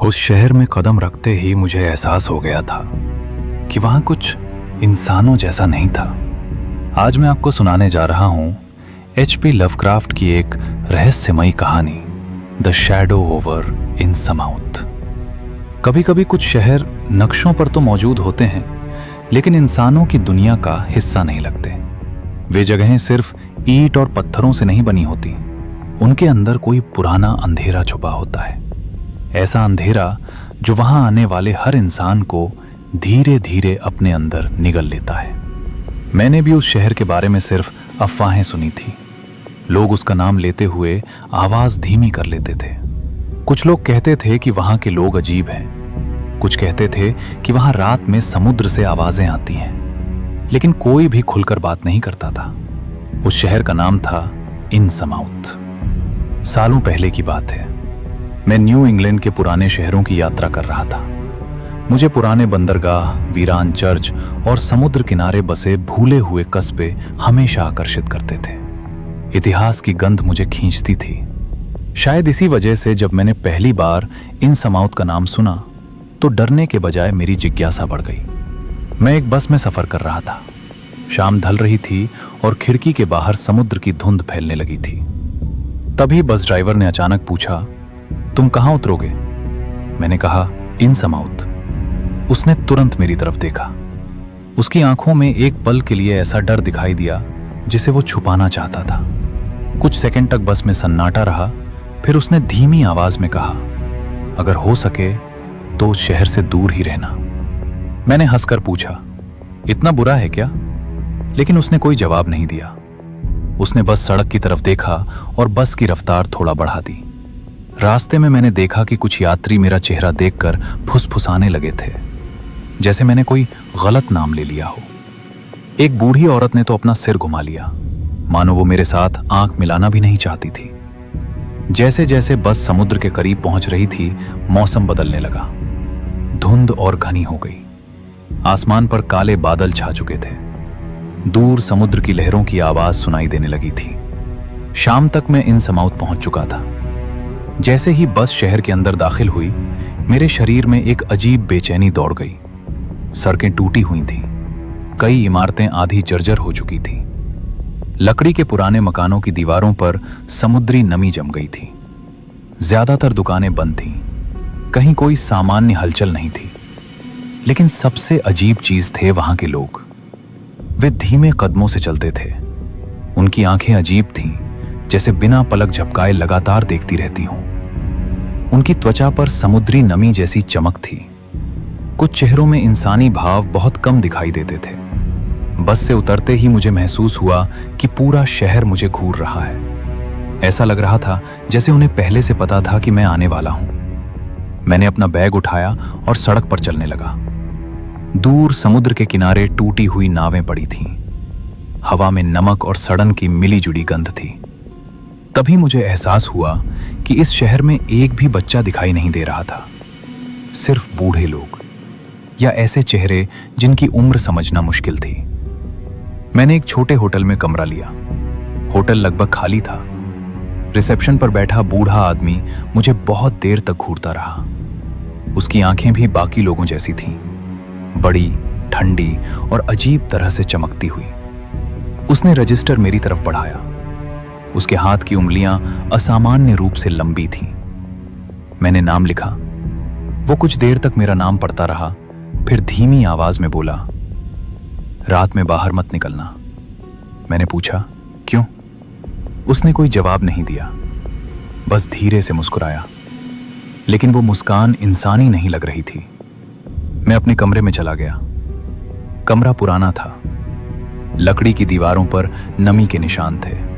उस शहर में कदम रखते ही मुझे एहसास हो गया था कि वहां कुछ इंसानों जैसा नहीं था। आज मैं आपको सुनाने जा रहा हूं H.P. लवक्राफ्ट की एक रहस्यमयी कहानी, द शैडो ओवर इनसमाउथ। कभी कभी कुछ शहर नक्शों पर तो मौजूद होते हैं, लेकिन इंसानों की दुनिया का हिस्सा नहीं लगते। वे जगहें सिर्फ ईंट और पत्थरों से नहीं बनी होती, उनके अंदर कोई पुराना अंधेरा छुपा होता है। ऐसा अंधेरा जो वहां आने वाले हर इंसान को धीरे धीरे अपने अंदर निगल लेता है। मैंने भी उस शहर के बारे में सिर्फ अफवाहें सुनी थी। लोग उसका नाम लेते हुए आवाज धीमी कर लेते थे। कुछ लोग कहते थे कि वहां के लोग अजीब हैं, कुछ कहते थे कि वहां रात में समुद्र से आवाजें आती हैं, लेकिन कोई भी खुलकर बात नहीं करता था। उस शहर का नाम था इनसमाउथ। सालों पहले की बात है। मैं न्यू इंग्लैंड के पुराने शहरों की यात्रा कर रहा था। मुझे पुराने बंदरगाह, वीरान चर्च और समुद्र किनारे बसे भूले हुए कस्बे हमेशा आकर्षित करते थे। इतिहास की गंध मुझे खींचती थी। शायद इसी वजह से जब मैंने पहली बार इनसमाउथ का नाम सुना तो डरने के बजाय मेरी जिज्ञासा बढ़ गई। मैं एक बस में सफर कर रहा था। शाम ढल रही थी और खिड़की के बाहर समुद्र की धुंध फैलने लगी थी। तभी बस ड्राइवर ने अचानक पूछा, तुम कहां उतरोगे? मैंने कहा, इनसमाउथ। उसने तुरंत मेरी तरफ देखा। उसकी आंखों में एक पल के लिए ऐसा डर दिखाई दिया जिसे वो छुपाना चाहता था। कुछ सेकंड तक बस में सन्नाटा रहा, फिर उसने धीमी आवाज में कहा, अगर हो सके तो उस शहर से दूर ही रहना। मैंने हंसकर पूछा, इतना बुरा है क्या? लेकिन उसने कोई जवाब नहीं दिया। उसने बस सड़क की तरफ देखा और बस की रफ्तार थोड़ा बढ़ा दी। रास्ते में मैंने देखा कि कुछ यात्री मेरा चेहरा देखकर फुसफुसाने लगे थे, जैसे मैंने कोई गलत नाम ले लिया हो। एक बूढ़ी औरत ने तो अपना सिर घुमा लिया, मानो वो मेरे साथ आंख मिलाना भी नहीं चाहती थी। जैसे जैसे बस समुद्र के करीब पहुंच रही थी, मौसम बदलने लगा। धुंध और घनी हो गई। आसमान पर काले बादल छा चुके थे। दूर समुद्र की लहरों की आवाज सुनाई देने लगी थी। शाम तक मैं इनसमाउथ पहुंच चुका था। जैसे ही बस शहर के अंदर दाखिल हुई, मेरे शरीर में एक अजीब बेचैनी दौड़ गई। सड़कें टूटी हुई थीं, कई इमारतें आधी जर्जर हो चुकी थीं। लकड़ी के पुराने मकानों की दीवारों पर समुद्री नमी जम गई थी। ज्यादातर दुकानें बंद थीं, कहीं कोई सामान्य हलचल नहीं थी। लेकिन सबसे अजीब चीज थे वहां के लोग। वे धीमे कदमों से चलते थे। उनकी आंखें अजीब थीं, जैसे बिना पलक झपकाए लगातार देखती रहती हों। उनकी त्वचा पर समुद्री नमी जैसी चमक थी। कुछ चेहरों में इंसानी भाव बहुत कम दिखाई देते थे। बस से उतरते ही मुझे महसूस हुआ कि पूरा शहर मुझे घूर रहा है। ऐसा लग रहा था जैसे उन्हें पहले से पता था कि मैं आने वाला हूं। मैंने अपना बैग उठाया और सड़क पर चलने लगा। दूर समुद्र के किनारे टूटी हुई नावें पड़ी थीं। हवा में नमक और सड़न की मिली जुली गंध थी। तभी मुझे एहसास हुआ कि इस शहर में एक भी बच्चा दिखाई नहीं दे रहा था। सिर्फ बूढ़े लोग या ऐसे चेहरे जिनकी उम्र समझना मुश्किल थी। मैंने एक छोटे होटल में कमरा लिया। होटल लगभग खाली था। रिसेप्शन पर बैठा बूढ़ा आदमी मुझे बहुत देर तक घूरता रहा। उसकी आंखें भी बाकी लोगों जैसी थीं, बड़ी, ठंडी और अजीब तरह से चमकती हुई। उसने रजिस्टर मेरी तरफ बढ़ाया। उसके हाथ की उंगलियां असामान्य रूप से लंबी थीं। मैंने नाम लिखा। वो कुछ देर तक मेरा नाम पढ़ता रहा, फिर धीमी आवाज में बोला, रात में बाहर मत निकलना। मैंने पूछा, क्यों? उसने कोई जवाब नहीं दिया, बस धीरे से मुस्कुराया। लेकिन वो मुस्कान इंसानी नहीं लग रही थी। मैं अपने कमरे में चला गया। कमरा पुराना था। लकड़ी की दीवारों पर नमी के निशान थे।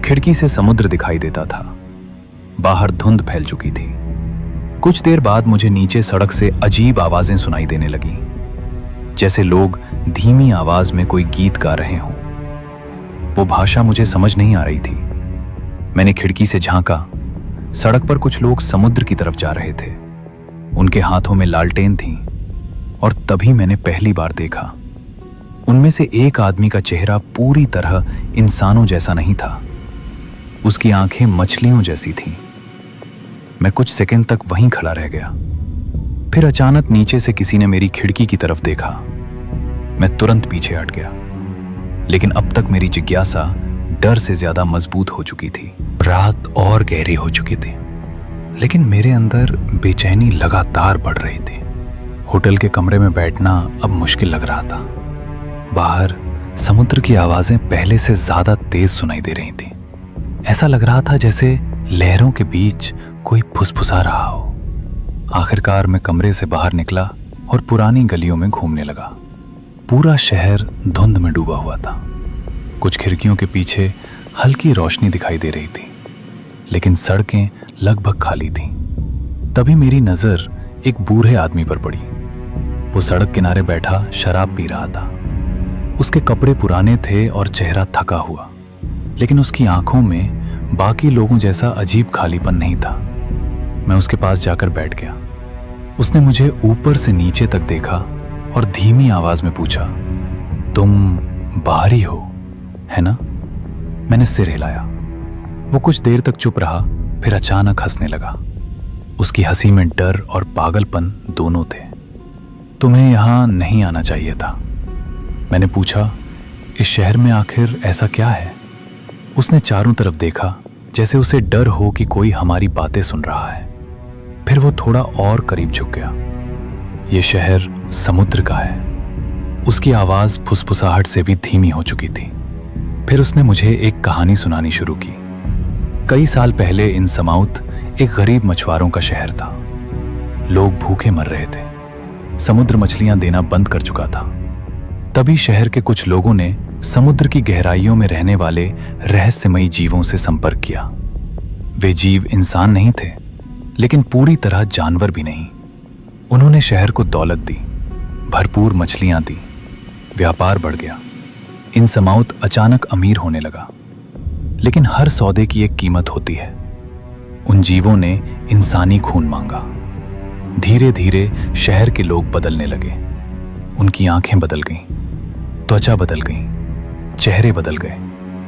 खिड़की से समुद्र दिखाई देता था। बाहर धुंध फैल चुकी थी। कुछ देर बाद मुझे नीचे सड़क से अजीब आवाजें सुनाई देने लगी, जैसे लोग धीमी आवाज में कोई गीत गा रहे हों। वो भाषा मुझे समझ नहीं आ रही थी। मैंने खिड़की से झांका। सड़क पर कुछ लोग समुद्र की तरफ जा रहे थे। उनके हाथों में लालटेन थी। और तभी मैंने पहली बार देखा, उनमें से एक आदमी का चेहरा पूरी तरह इंसानों जैसा नहीं था। उसकी आंखें मछलियों जैसी थीं। मैं कुछ सेकंड तक वहीं खड़ा रह गया। फिर अचानक नीचे से किसी ने मेरी खिड़की की तरफ देखा। मैं तुरंत पीछे हट गया, लेकिन अब तक मेरी जिज्ञासा डर से ज्यादा मजबूत हो चुकी थी। रात और गहरी हो चुकी थी, लेकिन मेरे अंदर बेचैनी लगातार बढ़ रही थी। होटल के कमरे में बैठना अब मुश्किल लग रहा था। बाहर समुद्र की आवाजें पहले से ज्यादा तेज सुनाई दे रही थी। ऐसा लग रहा था जैसे लहरों के बीच कोई फुसफुसा रहा हो। आखिरकार मैं कमरे से बाहर निकला और पुरानी गलियों में घूमने लगा। पूरा शहर धुंध में डूबा हुआ था। कुछ खिड़कियों के पीछे हल्की रोशनी दिखाई दे रही थी, लेकिन सड़कें लगभग खाली थीं। तभी मेरी नजर एक बूढ़े आदमी पर पड़ी। वो सड़क किनारे बैठा शराब पी रहा था। उसके कपड़े पुराने थे और चेहरा थका हुआ, लेकिन उसकी आंखों में बाकी लोगों जैसा अजीब खालीपन नहीं था। मैं उसके पास जाकर बैठ गया। उसने मुझे ऊपर से नीचे तक देखा और धीमी आवाज में पूछा, तुम बाहरी हो, है ना? मैंने सिर हिलाया। वो कुछ देर तक चुप रहा, फिर अचानक हंसने लगा। उसकी हंसी में डर और पागलपन दोनों थे। तुम्हें यहां नहीं आना चाहिए था। मैंने पूछा, इस शहर में आखिर ऐसा क्या है? उसने चारों तरफ देखा, जैसे उसे डर हो कि कोई हमारी बातें सुन रहा है। फिर वो थोड़ा और करीब झुक गया। ये शहर समुद्र का है। उसकी आवाज फुसफुसाहट से भी धीमी हो चुकी थी। फिर उसने मुझे एक कहानी सुनानी शुरू की। कई साल पहले इन समाउत एक गरीब मछुआरों का शहर था। लोग भूखे मर रहे थे। समुद्र मछलियां देना बंद कर चुका था। तभी शहर के कुछ लोगों ने समुद्र की गहराइयों में रहने वाले रहस्यमयी जीवों से संपर्क किया। वे जीव इंसान नहीं थे, लेकिन पूरी तरह जानवर भी नहीं। उन्होंने शहर को दौलत दी, भरपूर मछलियां दी, व्यापार बढ़ गया। इन समाउत अचानक अमीर होने लगा। लेकिन हर सौदे की एक कीमत होती है। उन जीवों ने इंसानी खून मांगा। धीरे धीरे शहर के लोग बदलने लगे। उनकी आंखें बदल गईं, त्वचा बदल गई, चेहरे बदल गए,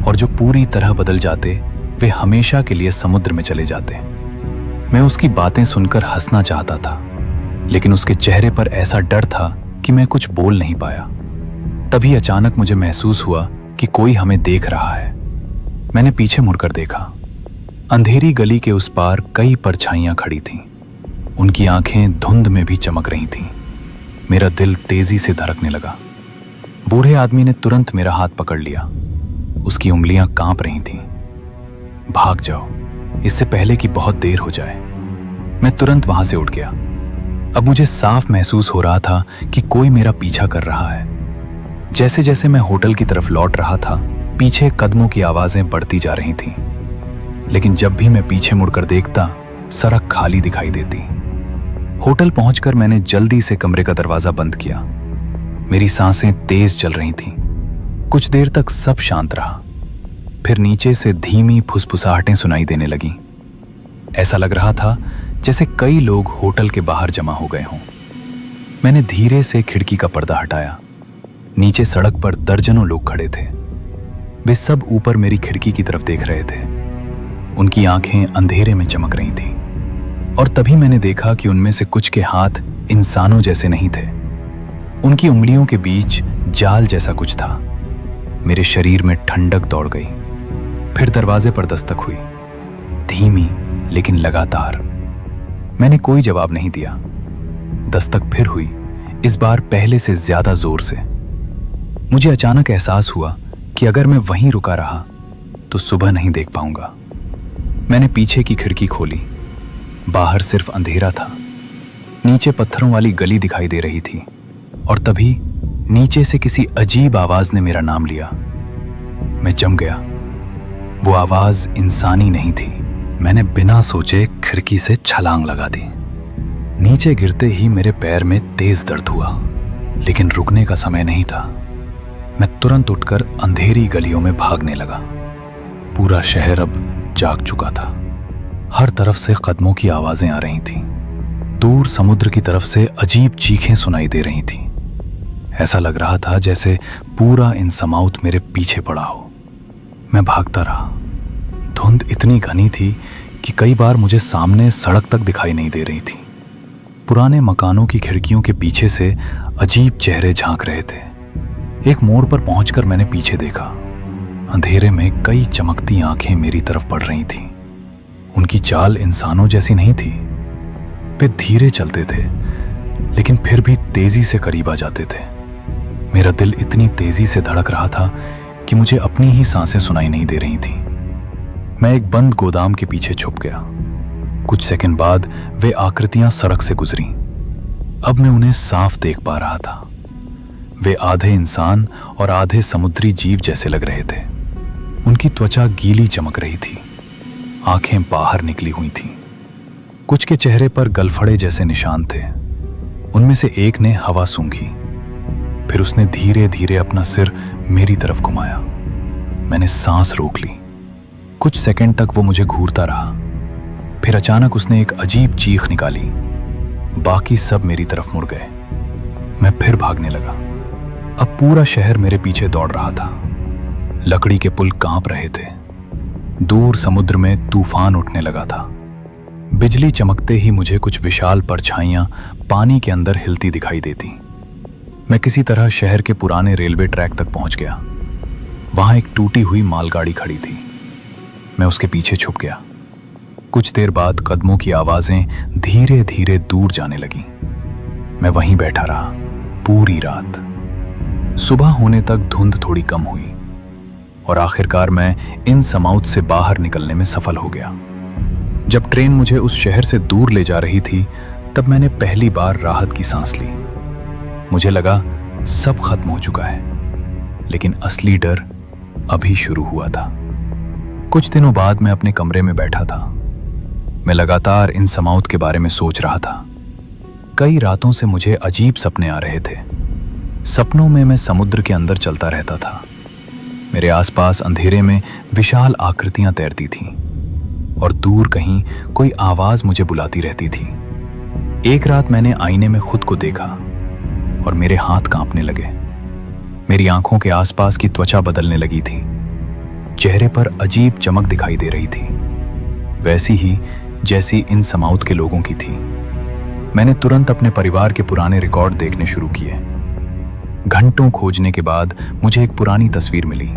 और जो पूरी तरह बदल जाते वे हमेशा के लिए समुद्र में चले जाते। मैं उसकी बातें सुनकर हंसना चाहता था, लेकिन उसके चेहरे पर ऐसा डर था कि मैं कुछ बोल नहीं पाया। तभी अचानक मुझे महसूस हुआ कि कोई हमें देख रहा है। मैंने पीछे मुड़कर देखा। अंधेरी गली के उस पार कई परछाइयां खड़ी थीं। उनकी आंखें धुंध में भी चमक रही थीं। मेरा दिल तेजी से धड़कने लगा। बूढ़े आदमी ने तुरंत मेरा हाथ पकड़ लिया। उसकी उंगलियां कांप रही थीं। भाग जाओ, इससे पहले कि बहुत देर हो जाए। मैं तुरंत वहां से उठ गया। अब मुझे साफ महसूस हो रहा था कि कोई मेरा पीछा कर रहा है। जैसे जैसे मैं होटल की तरफ लौट रहा था, पीछे कदमों की आवाजें बढ़ती जा रही थीं। लेकिन जब भी मैं पीछे मुड़कर देखता, सड़क खाली दिखाई देती। होटल पहुंचकर मैंने जल्दी से कमरे का दरवाजा बंद किया। मेरी सांसें तेज चल रही थीं। कुछ देर तक सब शांत रहा। फिर नीचे से धीमी फुसफुसाहटें सुनाई देने लगीं। ऐसा लग रहा था जैसे कई लोग होटल के बाहर जमा हो गए हों। मैंने धीरे से खिड़की का पर्दा हटाया। नीचे सड़क पर दर्जनों लोग खड़े थे। वे सब ऊपर मेरी खिड़की की तरफ देख रहे थे। उनकी आंखें अंधेरे में चमक रही थीं। और तभी मैंने देखा कि उनमें से कुछ के हाथ इंसानों जैसे नहीं थे। उनकी उंगलियों के बीच जाल जैसा कुछ था। मेरे शरीर में ठंडक दौड़ गई। फिर दरवाजे पर दस्तक हुई, धीमी लेकिन लगातार। मैंने कोई जवाब नहीं दिया। दस्तक फिर हुई, इस बार पहले से ज्यादा जोर से। मुझे अचानक एहसास हुआ कि अगर मैं वहीं रुका रहा तो सुबह नहीं देख पाऊंगा। मैंने पीछे की खिड़की खोली। बाहर सिर्फ अंधेरा था। नीचे पत्थरों वाली गली दिखाई दे रही थी, और तभी नीचे से किसी अजीब आवाज ने मेरा नाम लिया। मैं जम गया। वो आवाज इंसानी नहीं थी। मैंने बिना सोचे खिड़की से छलांग लगा दी। नीचे गिरते ही मेरे पैर में तेज दर्द हुआ, लेकिन रुकने का समय नहीं था। मैं तुरंत उठकर अंधेरी गलियों में भागने लगा। पूरा शहर अब जाग चुका था। हर तरफ से कदमों की आवाजें आ रही थीं। दूर समुद्र की तरफ से अजीब चीखें सुनाई दे रही थीं। ऐसा लग रहा था जैसे पूरा इन समाउत मेरे पीछे पड़ा हो। मैं भागता रहा। धुंध इतनी घनी थी कि कई बार मुझे सामने सड़क तक दिखाई नहीं दे रही थी। पुराने मकानों की खिड़कियों के पीछे से अजीब चेहरे झांक रहे थे। एक मोड़ पर पहुंचकर मैंने पीछे देखा। अंधेरे में कई चमकती आंखें मेरी तरफ पड़ रही थीं। उनकी चाल इंसानों जैसी नहीं थी। वे धीरे चलते थे, लेकिन फिर भी तेजी से करीब आ जाते थे। मेरा दिल इतनी तेजी से धड़क रहा था कि मुझे अपनी ही सांसें सुनाई नहीं दे रही थी। मैं एक बंद गोदाम के पीछे छुप गया। कुछ सेकंड बाद वे आकृतियां सड़क से गुजरी। अब मैं उन्हें साफ देख पा रहा था। वे आधे इंसान और आधे समुद्री जीव जैसे लग रहे थे। उनकी त्वचा गीली चमक रही थी, आंखें बाहर निकली हुई थीं। कुछ के चेहरे पर गलफड़े जैसे निशान थे। उनमें से एक ने हवा सूंघी, फिर उसने धीरे धीरे अपना सिर मेरी तरफ घुमाया। मैंने सांस रोक ली। कुछ सेकंड तक वो मुझे घूरता रहा, फिर अचानक उसने एक अजीब चीख निकाली। बाकी सब मेरी तरफ मुड़ गए। मैं फिर भागने लगा। अब पूरा शहर मेरे पीछे दौड़ रहा था। लकड़ी के पुल कांप रहे थे। दूर समुद्र में तूफान उठने लगा था। बिजली चमकते ही मुझे कुछ विशाल परछाइयां पानी के अंदर हिलती दिखाई देती। मैं किसी तरह शहर के पुराने रेलवे ट्रैक तक पहुंच गया। वहां एक टूटी हुई मालगाड़ी खड़ी थी। मैं उसके पीछे छुप गया। कुछ देर बाद कदमों की आवाजें धीरे धीरे दूर जाने लगीं। मैं वहीं बैठा रहा पूरी रात। सुबह होने तक धुंध थोड़ी कम हुई और आखिरकार मैं इन समाउथ से बाहर निकलने में सफल हो गया। जब ट्रेन मुझे उस शहर से दूर ले जा रही थी, तब मैंने पहली बार राहत की सांस ली। मुझे लगा सब खत्म हो चुका है, लेकिन असली डर अभी शुरू हुआ था। कुछ दिनों बाद मैं अपने कमरे में बैठा था। मैं लगातार इन समाउथ के बारे में सोच रहा था। कई रातों से मुझे अजीब सपने आ रहे थे। सपनों में मैं समुद्र के अंदर चलता रहता था। मेरे आसपास अंधेरे में विशाल आकृतियां तैरती थीं और दूर कहीं कोई आवाज मुझे बुलाती रहती थी। एक रात मैंने आईने में खुद को देखा और मेरे हाथ कांपने लगे। मेरी आंखों के आसपास की त्वचा बदलने लगी थी। चेहरे पर अजीब चमक दिखाई दे रही थी, वैसी ही जैसी इन समाउथ के लोगों की थी। मैंने तुरंत अपने परिवार के पुराने रिकॉर्ड देखने शुरू किए। घंटों खोजने के बाद मुझे एक पुरानी तस्वीर मिली।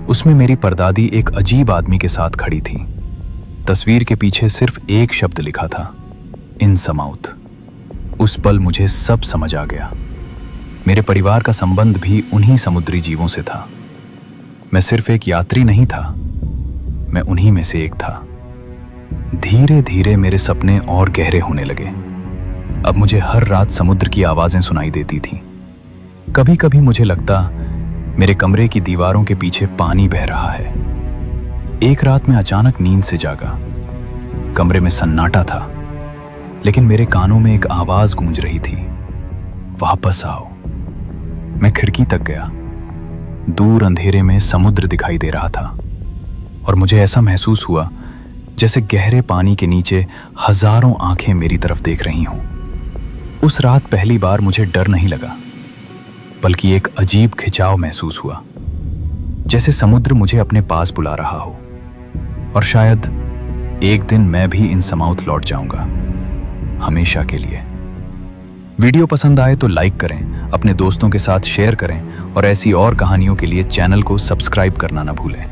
उसमें मेरी परदादी एक अजीब आदमी के साथ खड़ी थी। तस्वीर के पीछे सिर्फ एक शब्द लिखा था, इन समाउथ। उस पल मुझे सब समझ आ गया। मेरे परिवार का संबंध भी उन्हीं समुद्री जीवों से था। मैं सिर्फ एक यात्री नहीं था, मैं उन्हीं में से एक था। धीरे धीरे मेरे सपने और गहरे होने लगे। अब मुझे हर रात समुद्र की आवाजें सुनाई देती थीं। कभी कभी मुझे लगता मेरे कमरे की दीवारों के पीछे पानी बह रहा है। एक रात मैं अचानक नींद से जागा। कमरे में सन्नाटा था, लेकिन मेरे कानों में एक आवाज गूंज रही थी, वापस आओ। मैं खिड़की तक गया। दूर अंधेरे में समुद्र दिखाई दे रहा था और मुझे ऐसा महसूस हुआ जैसे गहरे पानी के नीचे हजारों आंखें मेरी तरफ देख रही हों। उस रात पहली बार मुझे डर नहीं लगा, बल्कि एक अजीब खिंचाव महसूस हुआ, जैसे समुद्र मुझे अपने पास बुला रहा हो। और शायद एक दिन मैं भी इन समाउथ लौट जाऊंगा, हमेशा के लिए। वीडियो पसंद आए तो लाइक करें, अपने दोस्तों के साथ शेयर करें और ऐसी और कहानियों के लिए चैनल को सब्सक्राइब करना ना भूलें।